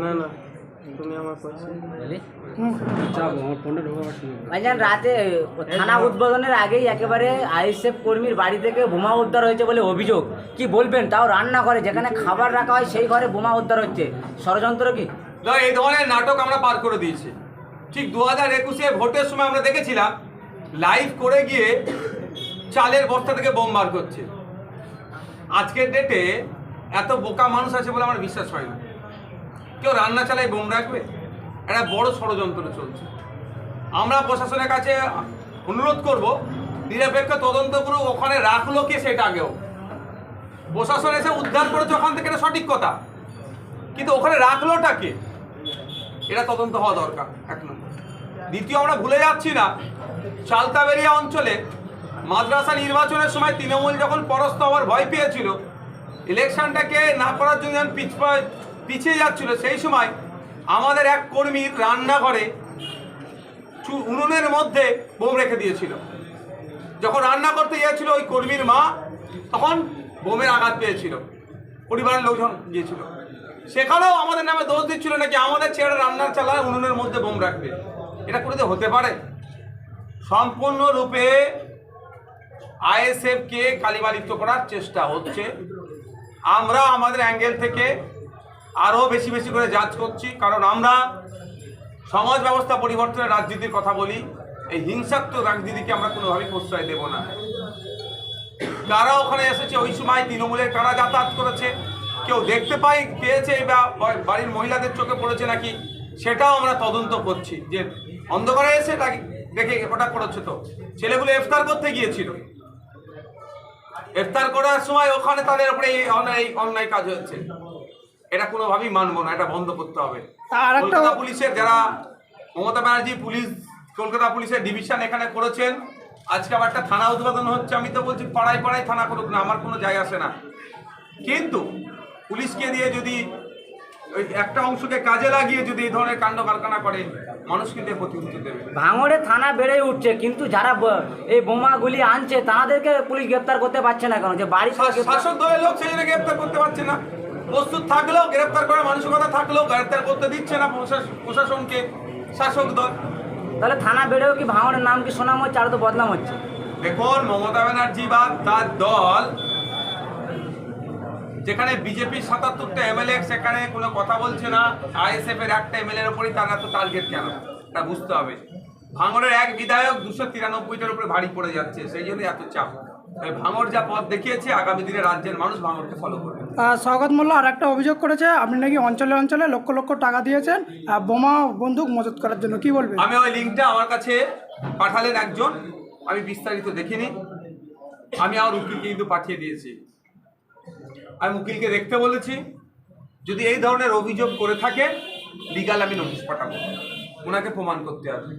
না না তুমি আমার ভাইজান রাতে থানা উদ্বোধনের আগেই একেবারে আইএসএফ কর্মীর বাড়ি থেকে বোমা উদ্ধার হয়েছে বলে অভিযোগ, কি বলবেন? তাও রান্না করে যেখানে খাবার রাখা হয় সেই ঘরে বোমা উদ্ধার হচ্ছে, ষড়যন্ত্র কি? এই ধরনের নাটক আমরা পার করে দিয়েছি। ঠিক 2021-এ ভোটের সময় আমরা দেখেছিলাম লাইভ করে গিয়ে চালের বস্তা থেকে বোম বার করছে। আজকের ডেটে এত বোকা মানুষ আছে বলে আমার বিশ্বাস হয় না কেউ রান্না চালায় বোম রাখবে। একটা বড় ষড়যন্ত্র চলছে। আমরা প্রশাসনের কাছে অনুরোধ করব, নিরপেক্ষ তদন্ত করুক, ওখানে রাখলো কে সেটা আগেও। প্রশাসন এসে উদ্ধার করেছে ওখান থেকে, এটা সঠিক কথা, কিন্তু ওখানে রাখলোটা কে, এটা তদন্ত হওয়া দরকার এক নম্বর। দ্বিতীয়, আমরা ভুলে যাচ্ছি না চালতাবেরিয়া অঞ্চলে মাদ্রাসা নির্বাচনের সময় তৃণমূল যখন পরাস্ত হওয়ার ভয় পেয়েছিল, ইলেকশনটাকে না করার জন্য যখন পিছিয়ে যাচ্ছিল, সেই সময় আমাদের এক কর্মীর রান্নাঘরে উনুনের মধ্যে বোম রেখে দিয়েছিল। যখন রান্না করতে গিয়েছিল ওই কর্মীর মা, তখন বোমের আঘাত পেয়েছিল, পরিবারের লোকজন গিয়েছিল, সেখানেও আমাদের নামে দোষ দিচ্ছিল নাকি আমাদের ছেড়ে রান্নার চালায় উনুনের মধ্যে বোম রাখবে। এটা করে হতে পারে? সম্পূর্ণরূপে আইএসএফকে কালিমালিপ্ত করার চেষ্টা হচ্ছে। আমরা আমাদের অ্যাঙ্গেল থেকে আরও বেশি বেশি করে যাচ করছি, কারণ আমরা সমাজ ব্যবস্থা পরিবর্তনের রাজনীতির কথা বলি। এই হিংসাত্মক রাজনীতিকে আমরা কোনোভাবেই প্রশ্রয় দেব না। কারা ওখানে এসেছে ওই সময় তৃণমূলের কারা যাতায়াত করেছে, কেউ দেখতে পেয়েছে বা বাড়ির মহিলাদের চোখে পড়েছে নাকি, সেটাও আমরা তদন্ত করছি। যে অন্ধকারে এসে দেখে ওটা করেছে, তো ছেলেগুলো ইফতার করতে গিয়েছিল, ইফতার করার সময় ওখানে তাদের উপরে এই অন্যায় কাজ হয়েছে। এটা কোনোভাবেই মানবো না, এটা বন্ধ করতে হবে। কলকাতা পুলিশের যারা, মমতা ব্যানার্জি পুলিশ, কলকাতা পুলিশের ডিভিশন এখানে করেছেন, আজকে আবার একটা থানা উদ্বোধন হচ্ছে। আমি তো বলছি পাড়ায় পাড়ায় থানা করুক না, আমার কোনো যায় আসে না, কিন্তু পুলিশকে দিয়ে যদি ওই একটা অংশকে কাজে লাগিয়ে যদি এই ধরনের কাণ্ড কারখানা করে, মানুষ কিন্তু প্রতিউত্তর দেবে। ভাঙড়ে থানা বেড়ে উঠছে, কিন্তু যারা এই বোমাগুলি আনছে তাদেরকে পুলিশ গ্রেপ্তার করতে পারছে না কেন? যে বাড়ি শাসক দলের লোক সেই জন্য গ্রেপ্তার করতে পারছে না। প্রস্তুত থাকলেও, গ্রেপ্তার করার মানসিকতা থাকলেও গ্রেপ্তার করতে দিচ্ছে না প্রশাসনকে শাসক দল। তাহলে থানা বেড়েও কি ভাঙড়ের নাম কি সুনাম হচ্ছে, আরো তো বদনাম হচ্ছে? দেখুন, মমতা ব্যানার্জি বা তার দল যেখানে বিজেপির 77টা এমএলএ সেখানে কোনো কথা বলছে না, আইএসএফ এর একটা এমএলএর উপরই তারা তো টার্গেট কেন, তা বুঝতে হবে। ভাঙড়ের এক বিধায়ক 293টার উপরে ভারী পড়ে যাচ্ছে, সেই জন্য এত চাপ। ভাঙড় যা পথ দেখিয়েছে, আগামী দিনে রাজ্যের মানুষ ভাঙড়কে ফলো করবে। স্বাগত মোল্লা আর একটা অভিযোগ করেছে, আপনি নাকি অঞ্চলে অঞ্চলে লক্ষ লক্ষ টাকা দিয়েছেন বোমা বন্দুক মজুত করার জন্য, কি বলবেন? আমি ওই লিঙ্কটা আমার কাছে পাঠালেন একজন, আমি বিস্তারিত দেখিনি। আমি আমার উকিলকে কিন্তু পাঠিয়ে দিয়েছি। আমি উকিলকে দেখতে বলেছি, যদি এই ধরনের অভিযোগ করে থাকে লিগাল আমি নোটিশ পাঠাবো, ওনাকে প্রমাণ করতে হবে,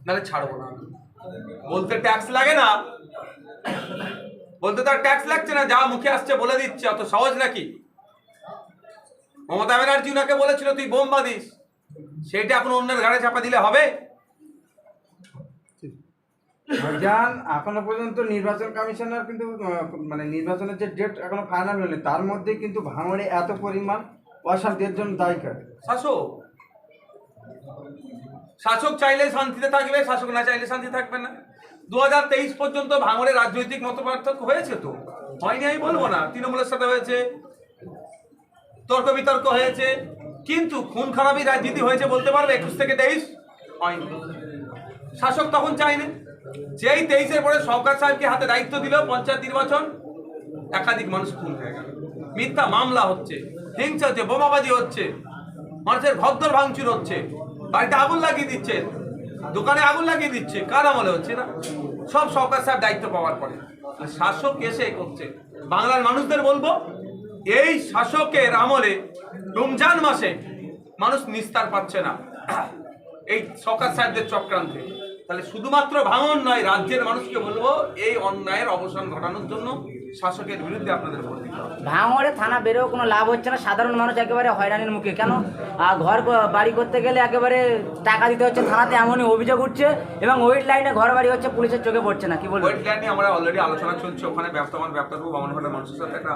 নাহলে ছাড়বো না। বলতে ট্যাক্স লাগে না, বলতে তার ট্যাক্স লাগছে না, যা মুখে আসছে বলে দিচ্ছে, অত সহজ নাকি? মমতা ব্যানার্জি ওনাকে বলেছিল তুই বোম বাঁধিস, সেটা এখন অন্যের ঘাড়ে চাপা দিলে হবে? ভাইজান, এখনো পর্যন্ত নির্বাচন কমিশনার কিন্তু মানে নির্বাচনের যে ডেট এখনো ফাইনাল হয়নি, তার মধ্যে কিন্তু ভাঙড়ে এত পরিমাণ অশান্তির জন্য দায়ী করে শাসক চাইলে শান্তিতে থাকবে, শাসক না চাইলে শান্তি থাকবে না। 2023 পর্যন্ত ভাঙড়ে রাজনৈতিক মতপার্থক্য হয়েছে, তো হয়নি আমি বলবো না, তৃণমূলের সাথে হয়েছে, তর্ক বিতর্ক হয়েছে, কিন্তু খুন খারাপই রাজনীতি হয়েছে বলতে পারবে 21 থেকে 23? হয়নি। শাসক তখন চাইনি, যেই 23-এর পরে সরকার সাহেবকে হাতে দায়িত্ব দিল, পঞ্চায়েত নির্বাচন, একাধিক মানুষ খুন হয়ে গেল, মিথ্যা মামলা হচ্ছে, হিংসা হচ্ছে, বোমাবাজি হচ্ছে, মানুষের ঘরদোর ভাঙচুর হচ্ছে, বাড়িতে আগুন লাগিয়ে দিচ্ছে, দোকানে আগুন লাগিয়ে দিচ্ছে, কার আমলে হচ্ছে না? সব সরকার সাহেব দায়িত্ব পাওয়ার পরে। আর শাসক এসে করছে। বাংলার মানুষদের বলবো, এই শাসকের আমলে রমজান মাসে মানুষ নিস্তার পাচ্ছে না এই সরকার সাহেবদের চক্রান্তে। তাহলে শুধুমাত্র ভাঙন নয়, রাজ্যের মানুষকে বলবো এই অন্যায়ের অবসান ঘটানোর জন্য শাসকের বিরুদ্ধে আপনাদের ভোট দিতে হবে। ভাঙড়ে থানা বেরোও কোনো লাভ হচ্ছে না, সাধারণ মানুষ একেবারে হয়রানির মুখে। কেন ঘর বাড়ি করতে গেলে একেবারে টাকা দিতে হচ্ছে থানাতে, এমনই অভিযোগ উঠছে, এবং ওয়েট লাইনে ঘর বাড়ি হচ্ছে, পুলিশের চোখে পড়ছে না। কি বলবো? ওয়েট লাইন নিয়ে আমরা অলরেডি আলোচনা চলছে, ওখানে ব্যবস্থাপক বামনঘাটের মানুষের সাথে একটা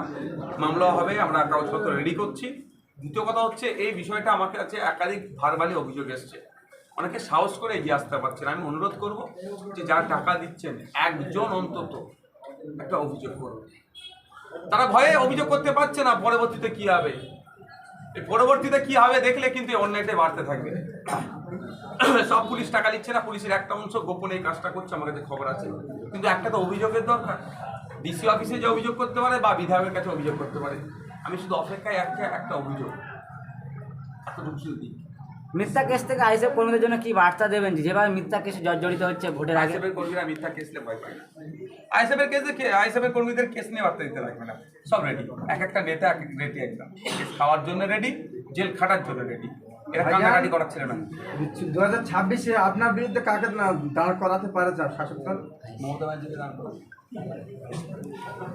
মামলা হবে, আমরা কাগজপত্র রেডি করছি। দ্বিতীয় কথা হচ্ছে এই বিষয়টা আমার কাছে একাধিক ভারবালি অভিযোগ এসছে, অনেকে সাহস করে এগিয়ে আসতে পারছে না। আমি অনুরোধ করব যে যারা টাকা দিচ্ছেন একজন অন্তত একটা অভিযোগ করুন। তারা ভয়ে অভিযোগ করতে পারছে না, পরবর্তীতে কি হবে, এই পরবর্তীতে কি হবে দেখলে কিন্তু এই অন্যায়টাই বাড়তে থাকবে। সব পুলিশ টাকা নিচ্ছে না, পুলিশের একটা অংশ গোপনে এই কাজটা করছে, আমার কাছে খবর আছে। কিন্তু একটা তো অভিযোগের দরকার, ডিসি অফিসে যে অভিযোগ করতে পারে বা বিধায়কের কাছে অভিযোগ করতে পারে। আমি শুধু অপেক্ষায় একটা অভিযোগ এতটুকু শুধু দিই। মিথ্যা কেস থেকে আইএসএফ কর্মীদের জন্য কি বার্তা দেবেন, যেভাবে মিথ্যা কেসে জড়িত হচ্ছে ভোটের আগে? আইএসএফের কর্মীরা মিথ্যা কেস নিয়ে ভয় পায় না। আইএসএফের কর্মীদের কেস নিয়ে বার্তা দিতে লাগবে না, সব রেডি। একটা নেতা এক রেডি, একদম কেস খাওয়ার জন্য রেডি, জেল খাটার জন্য রেডি। এরা কান্নাকাটি করার ছিল না। 2026-এ আপনার বিরুদ্ধে কাকে দাঁড় করাতে পারে শাসক দল? মমতা ব্যানার্জিকে দাঁড় করানো।